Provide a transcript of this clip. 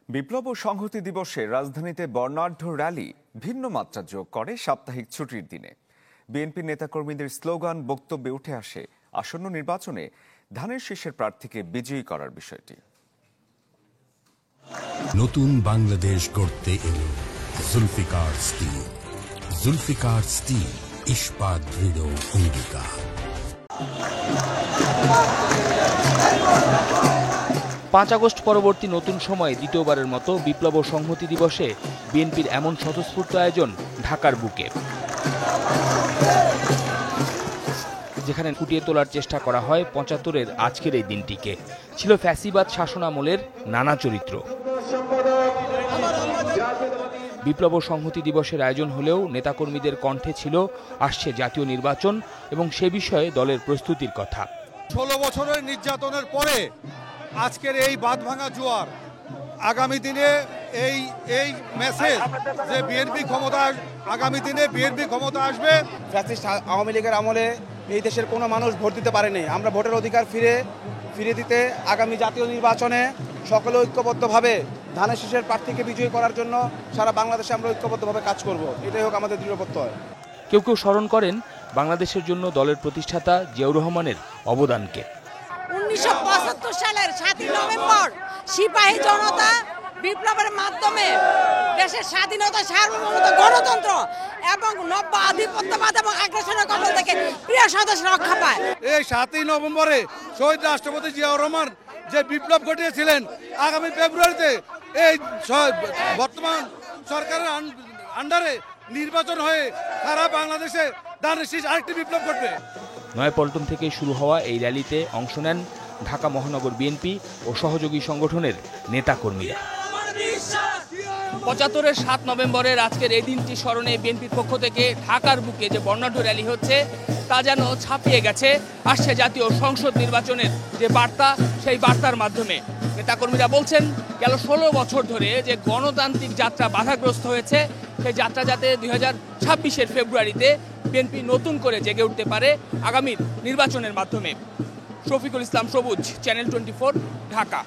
বিপ্লব ও সংহতি দিবসে রাজধানীতে বর্ণাঢ্য র্যালি ভিন্ন মাত্রা যোগ করে সাপ্তাহিক ছুটির দিনে। বিএনপি নেতাকর্মীদের স্লোগান বক্তব্যে উঠে আসে আসন্ন নির্বাচনে ধানের শীষের প্রার্থীকে বিজয়ী করার বিষয়টি। নতুন বাংলাদেশ গড়তে এলো জুলফিকার স্টিল। জুলফিকার স্টিল, ইস্পাত দৃঢ় অঙ্গীকার। 5 আগস্ট পরবর্তী নতুন সময়ে দ্বিতীয়বারের মতো বিপ্লব ও সংহতি দিবসে বিএনপির এমন স্বতঃস্ফূর্ত আয়োজন ঢাকার বুকে, যেখানে ফুটিয়ে তোলার চেষ্টা করা হয় 75-এর আজকের এই দিনটিকে। ছিল ফ্যাসিবাদ শাসনামলের নানা চরিত্র। বিপ্লব ও সংহতি দিবসের আয়োজন হলেও নেতাকর্মীদের কণ্ঠে ছিল আসছে জাতীয় নির্বাচন এবং সে বিষয়ে দলের প্রস্তুতির কথা। 16 বছরের নির্যাতনের পরে আজকের এই বাঁধভাঙা জোয়ার, আগামী দিনে এই মেসেজ যে বিএনপি ক্ষমতা, আগামী দিনে বিএনপি ক্ষমতা আসবে। ফ্যাসিস্ট আওয়ামী লীগের আমলে এই দেশের কোনো মানুষ ভোট দিতে পারেনি। আমরা ভোটের অধিকার ফিরে দিতে আগামী জাতীয় নির্বাচনে সকলে ঐক্যবদ্ধভাবে ধানের শীষের প্রার্থীকে বিজয়ী করার জন্য সারা বাংলাদেশে আমরা ঐক্যবদ্ধভাবে কাজ করব। এটাই হোক আমাদের দৃঢ় প্রত্যয়। কেউ কেউ স্মরণ করেন বাংলাদেশের জন্য দলের প্রতিষ্ঠাতা জিয়াউর রহমানের অবদানকে। 1975 সালের 7 নভেম্বর সিপাহী জনতা বিপ্লবের মাধ্যমে দেশের স্বাধীনতা, সার্বভৌমত্ব, গণতন্ত্র এবং নব্য আধিপত্যবাদ এবং আগ্রাসনের কবল থেকে প্রিয় সদস্য রক্ষা পায়। এই 7 নভেম্বরে শহীদ রাষ্ট্রপতি জিয়াউর রহমান যে বিপ্লব ঘটিয়েছিলেন, আগামী ফেব্রুয়ারিতে এই বর্তমান সরকারের আন্ডারে নির্বাচন হয়ে সারা বাংলাদেশে ধানের শীষ আরেকটি বিপ্লব ঘটবে। নয়াপল্টন থেকে শুরু হওয়া এই র্যালিতে অংশ নেন ঢাকা মহানগর বিএনপি ও সহযোগী সংগঠনের নেতাকর্মীরা। 75-এর 7 নভেম্বরের আজকের এই দিনটি স্মরণে বিএনপির পক্ষ থেকে ঢাকার বুকে যে বর্ণাঢ্য র্যালি হচ্ছে তা যেন ছাপিয়ে গেছে আসছে জাতীয় সংসদ নির্বাচনের যে বার্তা, সেই বার্তার মাধ্যমে। নেতাকর্মীরা বলছেন গেল 16 বছর ধরে যে গণতান্ত্রিক যাত্রা বাধাগ্রস্ত হয়েছে, সেই যাত্রা যাতে 2026-এর ফেব্রুয়ারিতে বিএনপি নতুন করে জেগে উঠতে পারে আগামী নির্বাচনের মাধ্যমে। শফিকুল ইসলাম সবুজ, চ্যানেল 24, ঢাকা।